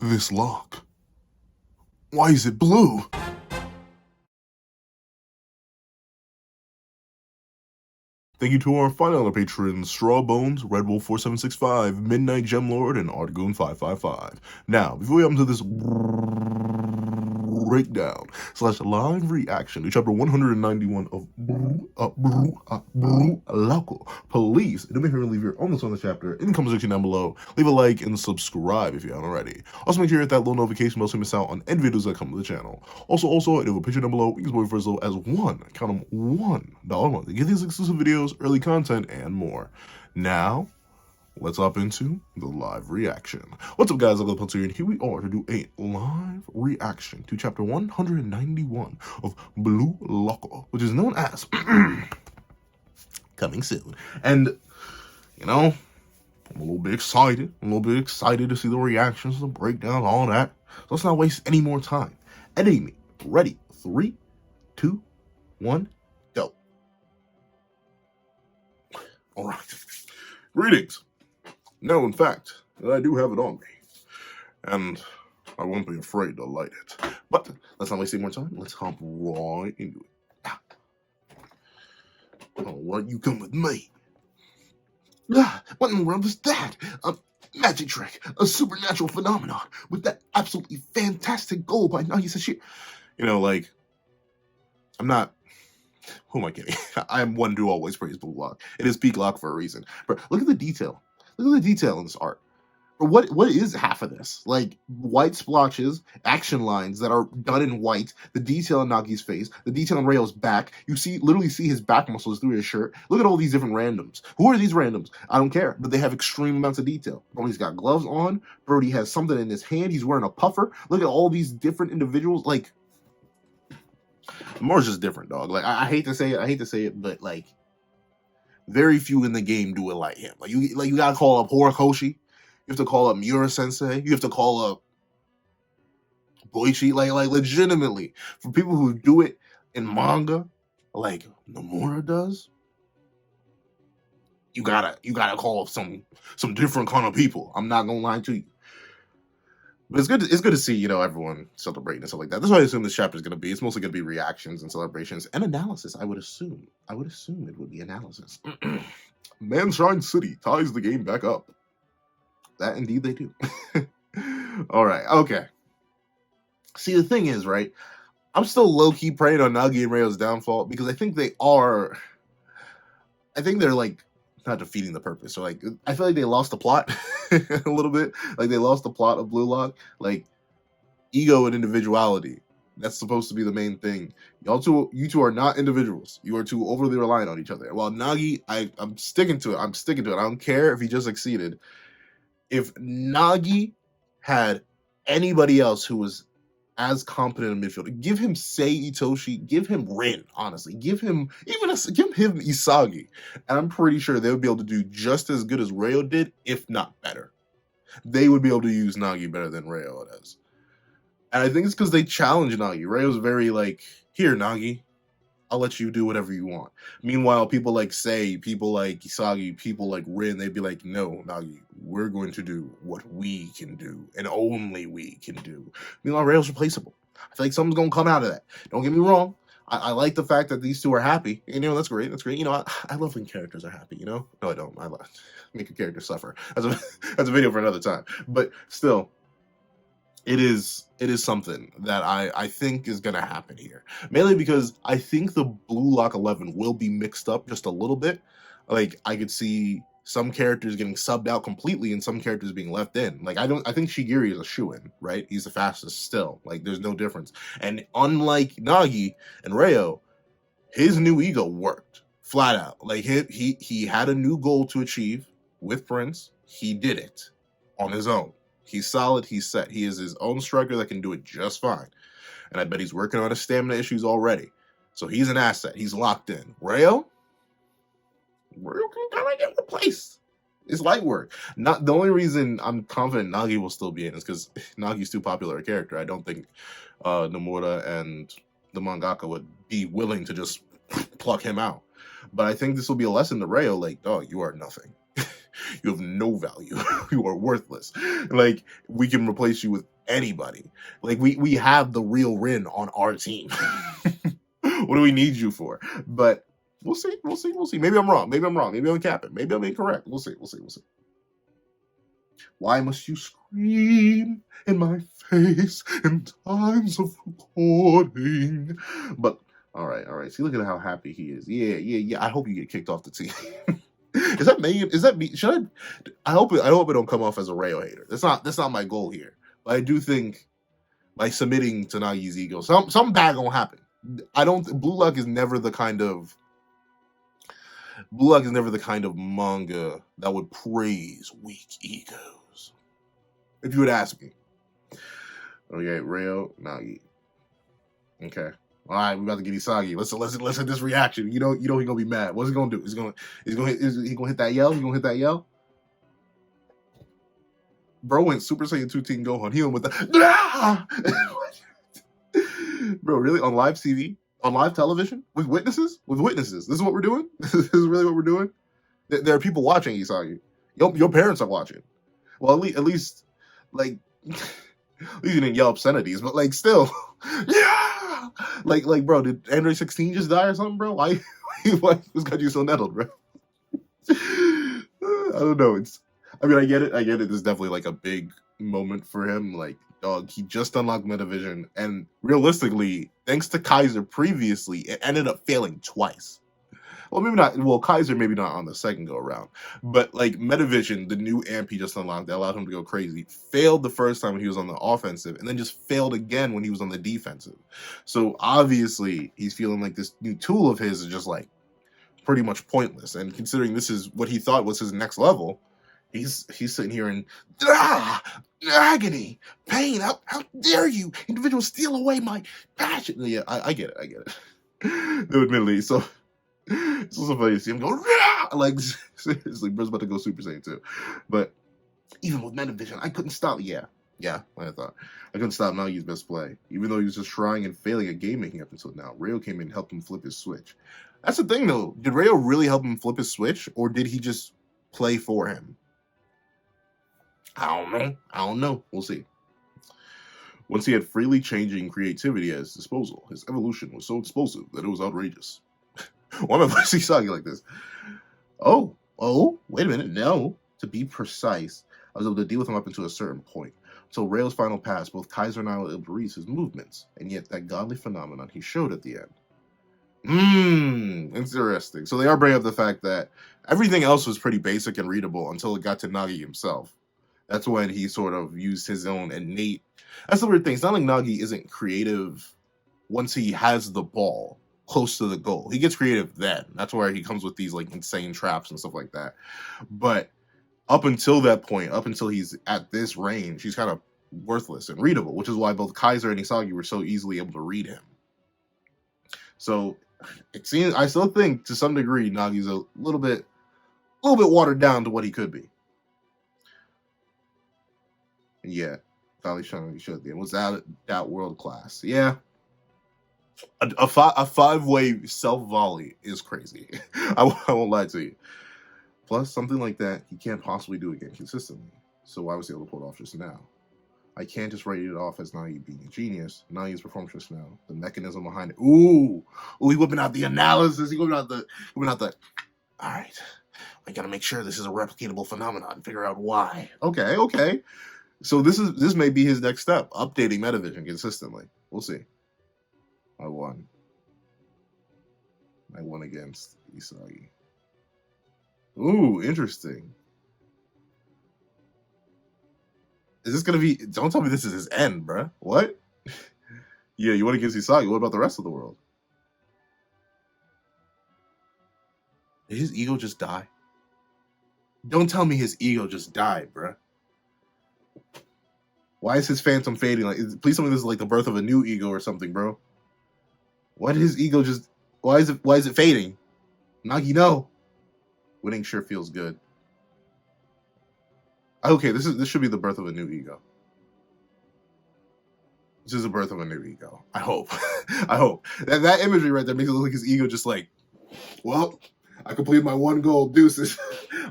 This lock. Why is it blue? Thank you to our final patrons, Strawbones, Red Wolf 4765, Midnight Gemlord, and Artgoon 555. Now, before we get into this breakdown / live reaction to chapter 191 of Local, please do me a favor and leave your own notes on the chapter in the comment section down below. Leave a like and subscribe if you haven't already. Also, make sure you hit that little notification bell so you miss out on any videos that come to the channel. Also, I do have a picture down below. You can support for as low as $1 a month to get these exclusive videos, early content, and more. Now, let's hop into the live reaction. What's up, guys? I'm Punter here, and here we are to do a live reaction to chapter 191 of Blue Loco, which is known as coming soon. And, you know, I'm a little bit excited. To see the reactions, the breakdowns, all that. So let's not waste any more time. And Amy, ready? 3, 2, 1, go. All right. Greetings. No, in fact, I do have it on me. And I won't be afraid to light it. But let's not waste any more time. Let's hop right into it. All right, you come with me. What in the world is that? A magic trick, a supernatural phenomenon with that absolutely fantastic goal by Nagi Sashi. You know, like, I'm not. Who am I kidding? I am one to always praise Blue Lock. It is peak lock for a reason. But look at the detail. Look at the detail in this art. What is half of this? Like, white splotches, action lines that are done in white, the detail on Nagi's face, the detail on Reo's back. You literally see his back muscles through his shirt. Look at all these different randoms. Who are these randoms? I don't care, but they have extreme amounts of detail. Brody's got gloves on. Brody has something in his hand. He's wearing a puffer. Look at all these different individuals. Like, Moore's just different, dog. Like, I hate to say it, but like, very few in the game do it like him. Like, you gotta call up Horikoshi. You have to call up Miura Sensei. You have to call up Boichi. Like legitimately, for people who do it in manga, like Nomura does, you gotta call up some different kind of people. I'm not gonna lie to you. But it's good to see, you know, everyone celebrating and stuff like that. That's what I assume this chapter is going to be. It's mostly going to be reactions and celebrations and analysis, I would assume. I would assume it would be analysis. Manshine City ties the game back up. That indeed they do. All right, okay. See, the thing is, right, I'm still low-key praying on Nagi and Reo's downfall because I think they're like not defeating the purpose. So like, I feel like they lost the plot a little bit. Like they lost the plot of Blue Lock. Like ego and individuality. That's supposed to be the main thing. You two are not individuals. You are too overly reliant on each other. While Nagi, I'm sticking to it. I don't care if he just succeeded. If Nagi had anybody else who was as competent in midfield, give him Sei Itoshi, give him Rin, honestly, give him Isagi, and I'm pretty sure they would be able to do just as good as Reo did, if not better. They would be able to use Nagi better than Reo does, and I think it's because they challenge Nagi. Reo's very like, here Nagi, I'll let you do whatever you want. Meanwhile, people like Sei, people like Isagi, people like Rin, they'd be like, no, Nagi, we're going to do what we can do, and only we can do. Meanwhile, Reo's replaceable. I feel like something's going to come out of that. Don't get me wrong. I like the fact that these two are happy. And, you know, that's great. That's great. You know, I love when characters are happy, you know? No, I don't. I make a character suffer. That's a video for another time. But still, it is something that I think is going to happen here. Mainly because I think the Blue Lock 11 will be mixed up just a little bit. Like, I could see some characters getting subbed out completely and some characters being left in. Like, I think Shigiri is a shoo-in, right? He's the fastest still. Like, there's no difference. And unlike Nagi and Reo, his new ego worked. Flat out. Like, he had a new goal to achieve with Prince. He did it on his own. He's solid, he's set. He is his own striker that can do it just fine. And I bet he's working on his stamina issues already. So he's an asset. He's locked in. Reo can kind of get replaced. It's light work. Not the only reason I'm confident Nagi will still be in is because Nagi's too popular a character. I don't think Nomura and the mangaka would be willing to just pluck him out. But I think this will be a lesson to Reo, like, oh, you are nothing. You have no value. You are worthless. Like, we can replace you with anybody. Like we have the real Rin on our team. What do we need you for? But we'll see. We'll see. We'll see. Maybe I'm wrong. Maybe I'm wrong. Maybe I'm capping. Maybe I'm incorrect. We'll see. We'll see. We'll see. Why must you scream in my face in times of recording? But all right, all right. See, look at how happy he is. Yeah, yeah, yeah. I hope you get kicked off the team. Is that me? Is that me? Should I hope it don't come off as a Reo hater. That's not my goal here. But I do think by submitting to Nagi's ego, something bad gonna happen. Blue Lock is never the kind of manga that would praise weak egos. If you would ask me. Okay, Reo, Nagi. Okay. All right, we about to get Isagi. Let's hit this reaction. You know he gonna be mad. What's he gonna do? Is he gonna hit that yell? You gonna hit that yell? Bro went Super Saiyan 2 Team Gohan. He went with the Bro, really? On live TV? On live television? With witnesses? With witnesses. This is what we're doing? This is really what we're doing? There are people watching Isagi. Your parents are watching. Well, at least like at least you didn't yell obscenities, but like still. Yeah! Like bro, did Android 16 just die or something, bro? Why this got you so nettled, bro? I don't know. I get it. This is definitely like a big moment for him. Like, dog, he just unlocked Metavision, and realistically, thanks to Kaiser previously, it ended up failing twice. Well, maybe not. Well, Kaiser maybe not on the second go around, but like Metavision, the new amp he just unlocked that allowed him to go crazy, failed the first time when he was on the offensive, and then just failed again when he was on the defensive. So obviously, he's feeling like this new tool of his is just like pretty much pointless. And considering this is what he thought was his next level, he's sitting here in agony, pain. How dare you, individuals, steal away my passion? Yeah, I get it. No, admittedly, so. It's also funny to see him go like seriously. Bro's about to go Super Saiyan 2, but even with Metavision, I couldn't stop. Yeah, I thought I couldn't stop Nagi's best play, even though he was just trying and failing at game making up until now. Reo came in and helped him flip his switch. That's the thing, though. Did Reo really help him flip his switch, or did he just play for him? I don't know. We'll see. Once he had freely changing creativity at his disposal, his evolution was so explosive that it was outrageous. Why am I playing Isagi like this? Oh, wait a minute. No. To be precise, I was able to deal with him up until a certain point. So Reo's final pass, both Kaiser and I were able to read his movements, and yet that godly phenomenon he showed at the end. Interesting. So they are bringing up the fact that everything else was pretty basic and readable until it got to Nagi himself. That's when he sort of used his own innate... That's the weird thing. It's not like Nagi isn't creative once he has the ball close to the goal. He gets creative then. That's where he comes with these like insane traps and stuff like that. But up until that point, up until he's at this range, he's kind of worthless and readable, which is why both Kaiser and Isagi were so easily able to read him. So it seems, I still think to some degree Nagi's a little bit watered down to what he could be. And yeah, finally showing he showed there. Was that world class? Yeah. A 5-way self volley is crazy. I won't lie to you. Plus, something like that he can't possibly do again consistently. So why was he able to pull it off just now? I can't just write it off as Nagi being a genius. Nagi's performance just now, the mechanism behind it. Ooh, he whipping out the analysis. He whipping out the. All right, I gotta make sure this is a replicatable phenomenon and figure out why. Okay. So this may be his next step, updating Metavision consistently. We'll see. I won against Isagi. Ooh, interesting. Is this gonna be... Don't tell me this is his end, bruh. What? Yeah, you won against Isagi. What about the rest of the world? Did his ego just die? Don't tell me his ego just died, bruh. Why is his phantom fading? Like, please tell me this is like the birth of a new ego or something, bro. Why did his ego just... Why is it fading? Nagi, no. Winning sure feels good. Okay, this should be the birth of a new ego. This is the birth of a new ego. I hope. I hope. That imagery right there makes it look like his ego just like, well, I completed my one goal, deuces.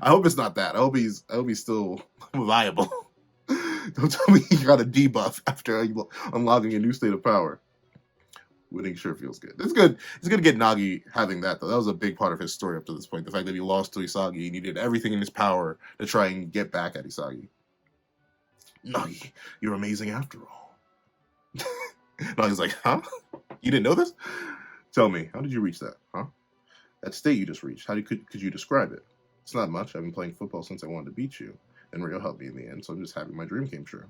I hope it's not that. I hope he's still viable. Don't tell me he got a debuff after unlocking a new state of power. Winning sure feels good. It's good. It's good to get Nagi having that, though. That was a big part of his story up to this point. The fact that he lost to Isagi and he did everything in his power to try and get back at Isagi. Nagi, you're amazing after all. Nagi's like, huh? You didn't know this? Tell me, how did you reach that, huh? That state you just reached, could you describe it? It's not much. I've been playing football since I wanted to beat you. And Reo helped me in the end, so I'm just happy my dream came true.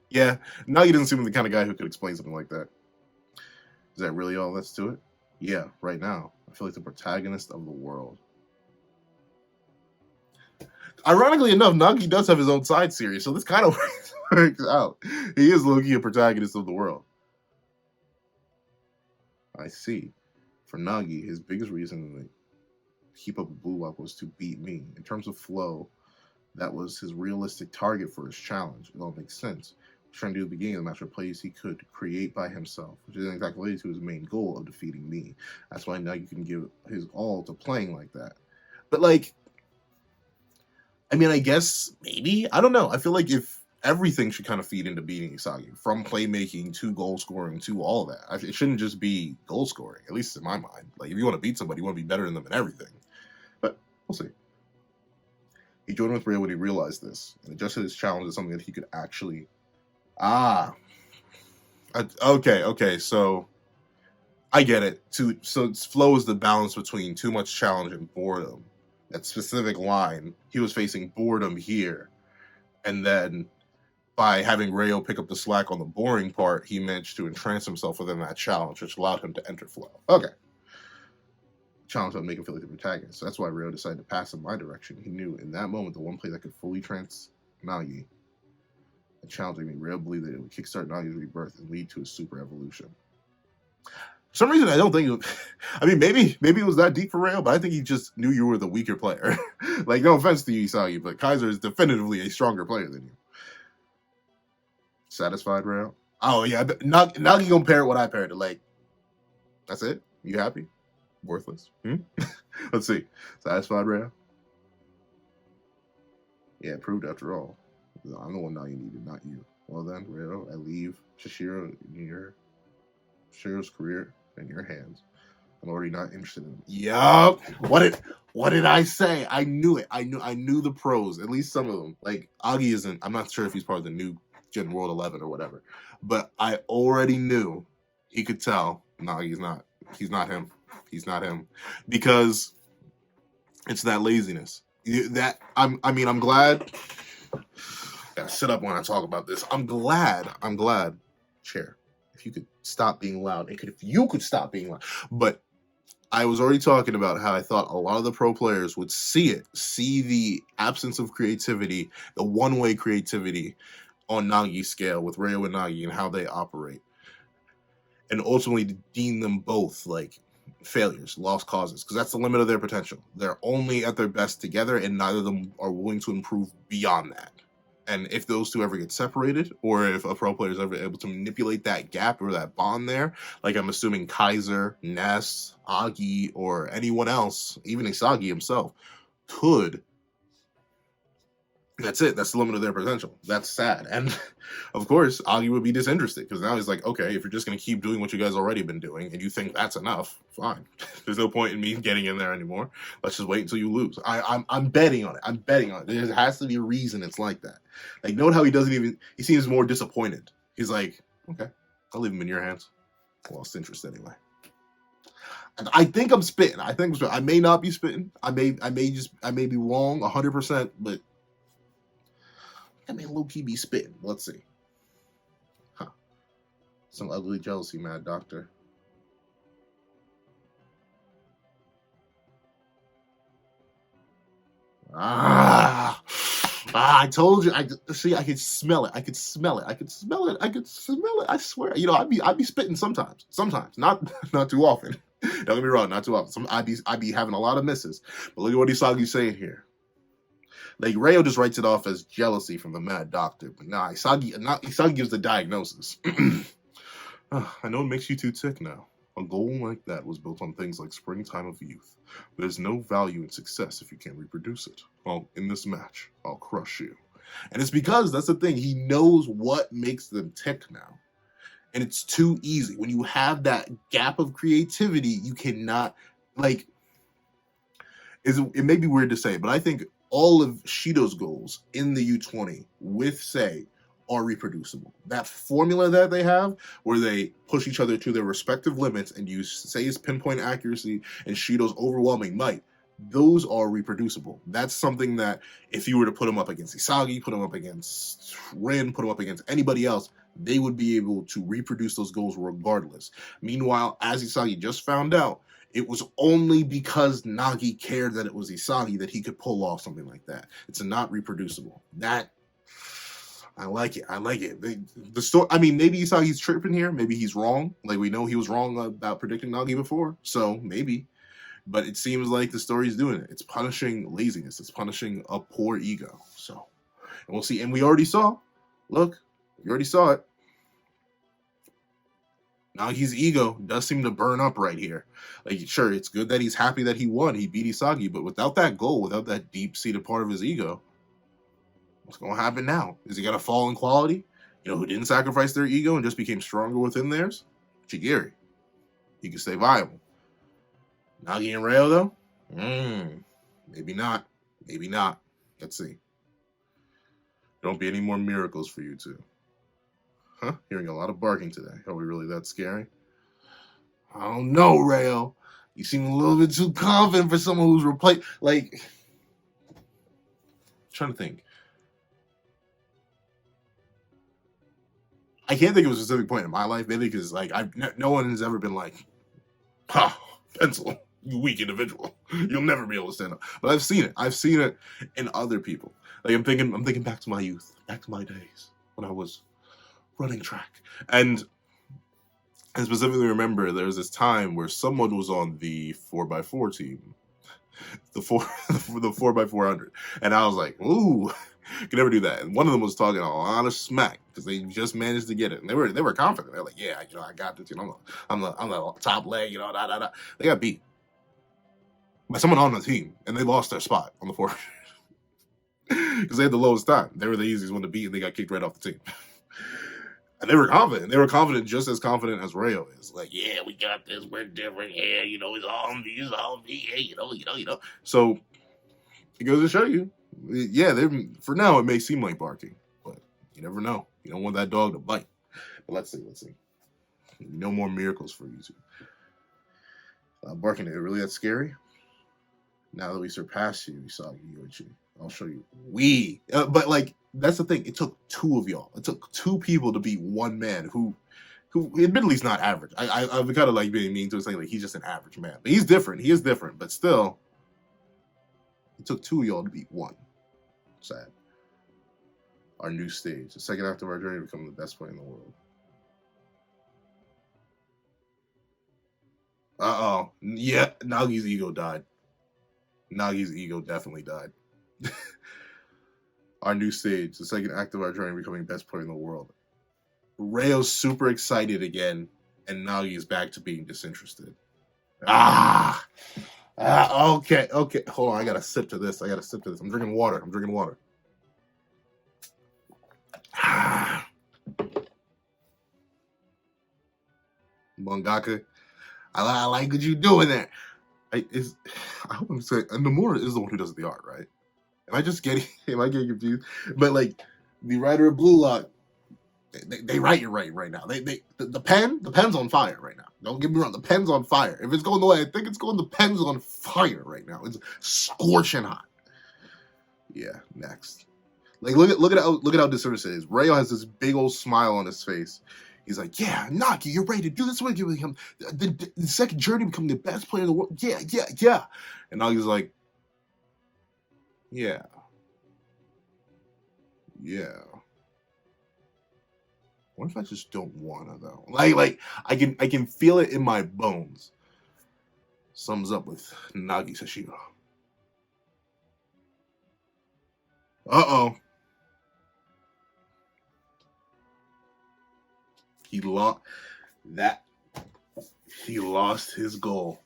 Yeah, Nagi doesn't seem like the kind of guy who could explain something like that. Is that really all that's to it? Yeah, right now. I feel like the protagonist of the world. Ironically enough, Nagi does have his own side series, so this kind of works out. He is low-key a protagonist of the world. I see. For Nagi, his biggest reason to keep up with Blue Lock was to beat me. In terms of flow, that was his realistic target for his challenge. It all makes sense. Trying to do the beginning of the match, a plays he could create by himself, which isn't exactly related to his main goal of defeating me. That's why now you can give his all to playing like that. But like, I mean, I guess maybe, I don't know. I feel like if everything should kind of feed into beating Isagi, from playmaking to goal scoring to all of that. It shouldn't just be goal scoring, at least in my mind. Like if you want to beat somebody, you want to be better than them in everything. But we'll see. He joined with Reo when he realized this and adjusted his challenge to something that he could actually. Okay, so I get it. So flow is the balance between too much challenge and boredom. That specific line, he was facing boredom here, and then by having Reo pick up the slack on the boring part, he managed to entrance himself within that challenge, which allowed him to enter flow. Okay. Challenge would make him feel like the protagonist. So that's why Reo decided to pass in my direction. He knew in that moment the one play that could fully trance Nagi and challenging me, Reo believed that it would kickstart Nagi's rebirth and lead to a super evolution. For some reason, I don't think it would, I mean, maybe it was that deep for Reo, but I think he just knew you were the weaker player. Like, no offense to you, Isagi, but Kaiser is definitively a stronger player than you. Satisfied, Reo? Oh, yeah, Nagi gonna parrot what I parroted. Like, that's it? You happy? Worthless? Let's see. Satisfied, Reo? Yeah, it proved after all. I'm the one Nagi needed, not you. Well then, Reo, I leave Shishiro's career in your hands. I'm already not interested in him. Yup. What did I say? I knew it. I knew the pros, at least some of them. Like Agi isn't. I'm not sure if he's part of the new Gen World 11 or whatever, but I already knew. He could tell. No, he's not. He's not him. He's not him because it's that laziness. I'm glad. Gotta sit up when I talk about this. I'm glad. Chair, if you could stop being loud, if you could stop being loud. But I was already talking about how I thought a lot of the pro players would see the absence of creativity, the one-way creativity on Nagi's scale with Reo and Nagi and how they operate, and ultimately deem them both like failures, lost causes, because that's the limit of their potential. They're only at their best together, and neither of them are willing to improve beyond that. And if those two ever get separated, or if a pro player is ever able to manipulate that gap or that bond there, like I'm assuming Kaiser, Ness, Agi, or anyone else, even Isagi himself, could. That's it. That's the limit of their potential. That's sad. And of course, Agi would be disinterested because now he's like, okay, if you're just going to keep doing what you guys already been doing and you think that's enough, fine. There's no point in me getting in there anymore. Let's just wait until you lose. I'm betting on it. I'm betting on it. There has to be a reason it's like that. Like, note how he seems more disappointed. He's like, okay, I'll leave him in your hands. Lost interest anyway. And I think I'm spitting. I may not be spitting. I may be wrong 100%, but I may low-key be spitting. Let's see. Huh. Some ugly jealousy, mad doctor. I told you. I could smell it. I could smell it. I swear. You know, I'd be spitting sometimes. Not too often. Don't get me wrong, not too often. I'd be having a lot of misses. But look at what Isagi's saying here. Like, Reo just writes it off as jealousy from the mad doctor. But nah, Isagi gives the diagnosis. I know it makes you too tick now. A goal like that was built on things like springtime of youth. There's no value in success if you can't reproduce it. Well, in this match, I'll crush you. And it's because that's the thing. He knows what makes them tick now. And it's too easy. When you have that gap of creativity, you cannot, like, it may be weird to say, but I think all of Shido's goals in the U20 with Sei are reproducible. That formula that they have, where they push each other to their respective limits and use Sei's pinpoint accuracy and Shido's overwhelming might, those are reproducible. That's something that if you were to put them up against Isagi, put them up against Rin, put them up against anybody else, they would be able to reproduce those goals regardless. Meanwhile, as Isagi just found out, it was only because Nagi cared that it was Isagi that he could pull off something like that. It's not reproducible. That, I like it. I like it. The story, I mean, maybe Isagi's tripping here. Maybe he's wrong. Like, we know he was wrong about predicting Nagi before, so maybe. But it seems like the story's doing it. It's punishing laziness. It's punishing a poor ego. So, and we'll see. And we already saw, look, we already saw it. Nagi's ego does seem to burn up right here. Like, sure, it's good that he's happy that he won. He beat Isagi, but without that goal, without that deep-seated part of his ego, what's going to happen now? Is he going to fall in quality? You know, who didn't sacrifice their ego and just became stronger within theirs? Chigiri. He can stay viable. Nagi and Reo, though? Maybe not. Maybe not. Let's see. Don't be any more miracles for you two. Huh? Hearing a lot of barking today. Are we really that scary? I don't know, Reo. You seem a little bit too confident for someone who's replaced. Like, I'm trying to think. I can't think of a specific point in my life, maybe because, like, no one has ever been like, ha, pencil, you weak individual. You'll never be able to stand up. But I've seen it. I've seen it in other people. Like, I'm thinking back to my youth, back to my days when I was running track. And I specifically remember there was this time where someone was on the 4x4 team, the 4x400, and I was like, ooh, could never do that. And one of them was talking a lot of smack because they just managed to get it, and they were confident. They're like, yeah, you know, I got this. You know, I'm the top leg. You know, da da da. They got beat by someone on the team, and they lost their spot on the 4 because they had the lowest time. They were the easiest one to beat, and they got kicked right off the team. And they were confident. They were confident, just as confident as Reo is. Like, yeah, we got this. We're different. Yeah, you know, it's all me. Yeah, you know. So it goes to show you, yeah, for now it may seem like barking, but you never know. You don't want that dog to bite. But let's see. No more miracles for you two. Barking, is it really that scary? Now that we surpass you, Isagi, Yoichi, I'll show you. But like, that's the thing. It took two of y'all. It took two people to beat one man who admittedly is not average. I've been kind of like being mean to say like he's just an average man, but he's different. He is different, but still, it took two of y'all to beat one. Sad. Our new stage, the second act of our journey to become the best player in the world. Yeah, Nagi's ego died. Nagi's ego definitely died. Our new stage, the second act of our journey, becoming best player in the world. Reo's super excited again, and Nagi is back to being disinterested. Okay. Hold on, I gotta sip to this. I'm drinking water. Mangaka, I like what you doing there. I hope I'm saying, and Nomura is the one who does the art, right? Am I getting confused? But like the writer of Blue Lock, they write it right now. The pen's on fire right now. Don't get me wrong, the pen's on fire. If it's going the way I think it's going, the pen's on fire right now. It's scorching hot. Yeah, next. Like look at how disinterested it is. Reo has this big old smile on his face. He's like, yeah, Nagi, you're ready to do this. We're going to become the second journey, become the best player in the world. Yeah. And Nagi's like, yeah. What if I just don't wanna though? Like I can feel it in my bones. Sums up with Nagi Sashiro. He lost his goal.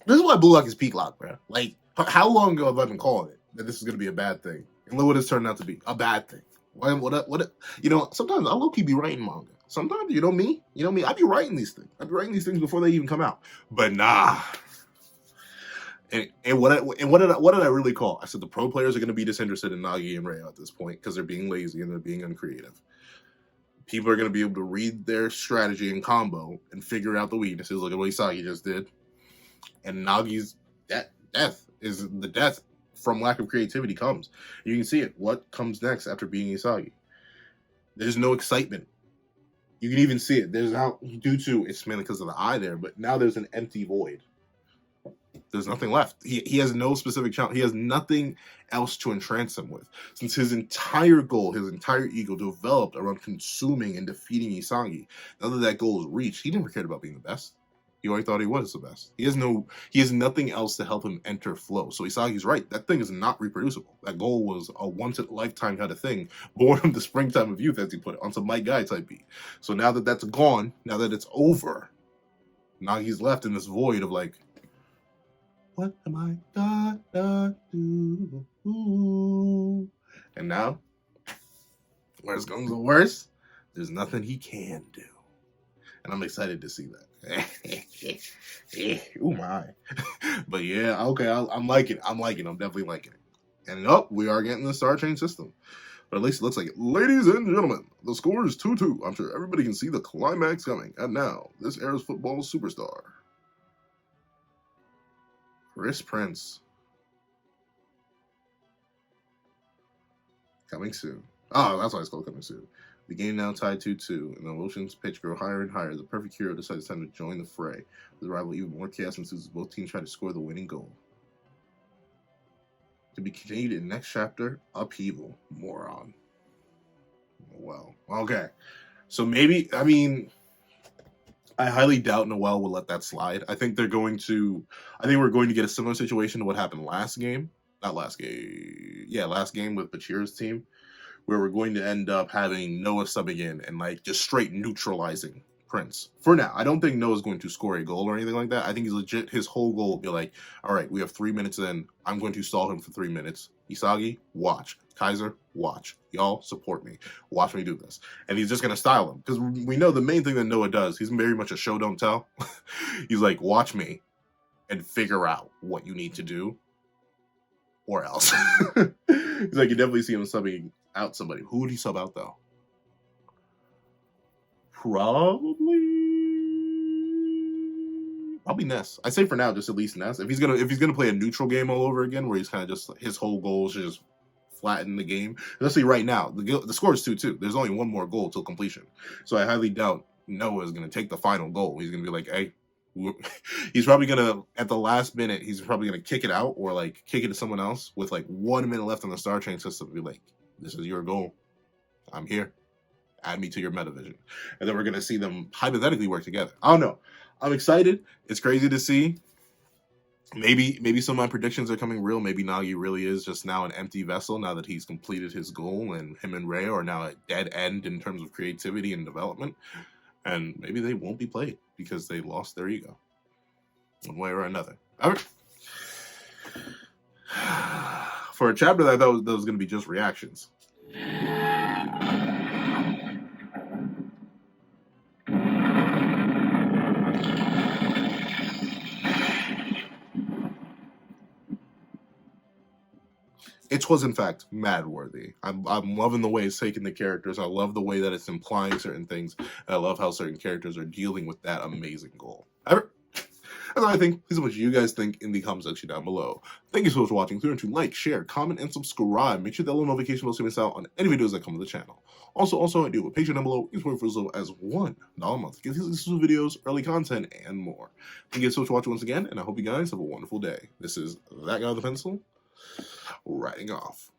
This is why Blue Lock is peak lock, bro. Like, how long ago have I been calling it? that this is going to be a bad thing. And look what it's turned out to be, a bad thing. Sometimes I low-key be writing manga. Sometimes, me, I be writing these things. I be writing these things before they even come out. But nah. And what did I really call? I said the pro players are going to be disinterested in Nagi and Reo at this point because they're being lazy and they're being uncreative. People are going to be able to read their strategy and combo and figure out the weaknesses. Look at what Isagi just did. And Nagi's death from lack of creativity comes. You can see it. What comes next after being Isagi? There's no excitement. You can even see it. There's now, due to, it's mainly because of the eye there, but now there's an empty void. There's nothing left. He has no specific challenge. He has nothing else to entrance him with. Since his entire goal, his entire ego developed around consuming and defeating Isagi. Now that goal is reached, he never cared about being the best. He already thought he was the best. He has nothing else to help him enter flow. So Isagi's right. That thing is not reproducible. That goal was a once-in-a-lifetime kind of thing, born from the springtime of youth, as he put it, on some My Guy type beat. So now that that's gone, now that it's over, Nagi's left in this void of like, what am I gonna do? And now, worst comes to worst, there's nothing he can do. And I'm excited to see that. Oh my. But yeah, okay, I'm liking it. I'm definitely liking it. And we are getting the Star Chain system. But at least it looks like it. Ladies and gentlemen, the score is 2-2. I'm sure everybody can see the climax coming. And now, this era's football superstar, Chris Prince. Coming soon. Oh, that's why it's called Coming Soon. The game now tied 2-2, and the emotions pitch grow higher and higher. The perfect hero decides it's time to join the fray. The rival even more chaos ensues as both teams try to score the winning goal. To be continued in next chapter, Upheaval. Moron. Well, okay. So maybe, I highly doubt Noel will let that slide. I think we're going to get a similar situation to what happened last game. Last game with Bachir's team, where we're going to end up having Noah subbing in and like just straight neutralizing Prince. For now, I don't think Noah's going to score a goal or anything like that. I think he's legit, his whole goal will be like, all right, we have 3 minutes in. I'm going to stall him for 3 minutes. Isagi, watch. Kaiser, watch. Y'all support me. Watch me do this. And he's just going to style him. Because we know the main thing that Noah does, he's very much a show don't tell. He's like, watch me and figure out what you need to do or else. He's like, you definitely see him subbing out somebody. Who would he sub out though? Probably Ness. I say for now, just at least Ness. If he's gonna play a neutral game all over again, where he's kind of just his whole goal is to just flatten the game. Especially right now, the score is 2-2. There's only one more goal till completion. So I highly doubt Noah is gonna take the final goal. He's gonna be like, hey. He's probably gonna, at the last minute, he's probably gonna kick it out or like kick it to someone else with like 1 minute left on the Star Chain system. Be like, this is your goal. I'm here. Add me to your metavision. And then we're gonna see them hypothetically work together. I don't know. I'm excited. It's crazy to see. Maybe some of my predictions are coming real. Maybe Nagi really is just now an empty vessel now that he's completed his goal, and him and Reo are now at dead end in terms of creativity and development. And maybe they won't be played because they lost their ego one way or another. All right. For a chapter that I thought was going to be just reactions. It was, in fact, mad worthy. I'm loving the way it's taking the characters. I love the way that it's implying certain things. And I love how certain characters are dealing with that amazing goal. Ever. That's all I think. Please let me know what you guys think in the comment section down below. Thank you so much for watching. Remember to like, share, comment, and subscribe. Make sure that little notification bell so you miss out on any videos that come to the channel. Also, I do have a Patreon down below. You can support for as low as $1 a month. Get these exclusive videos, early content, and more. Thank you so much for watching once again, and I hope you guys have a wonderful day. This is that guy with the pencil, writing off.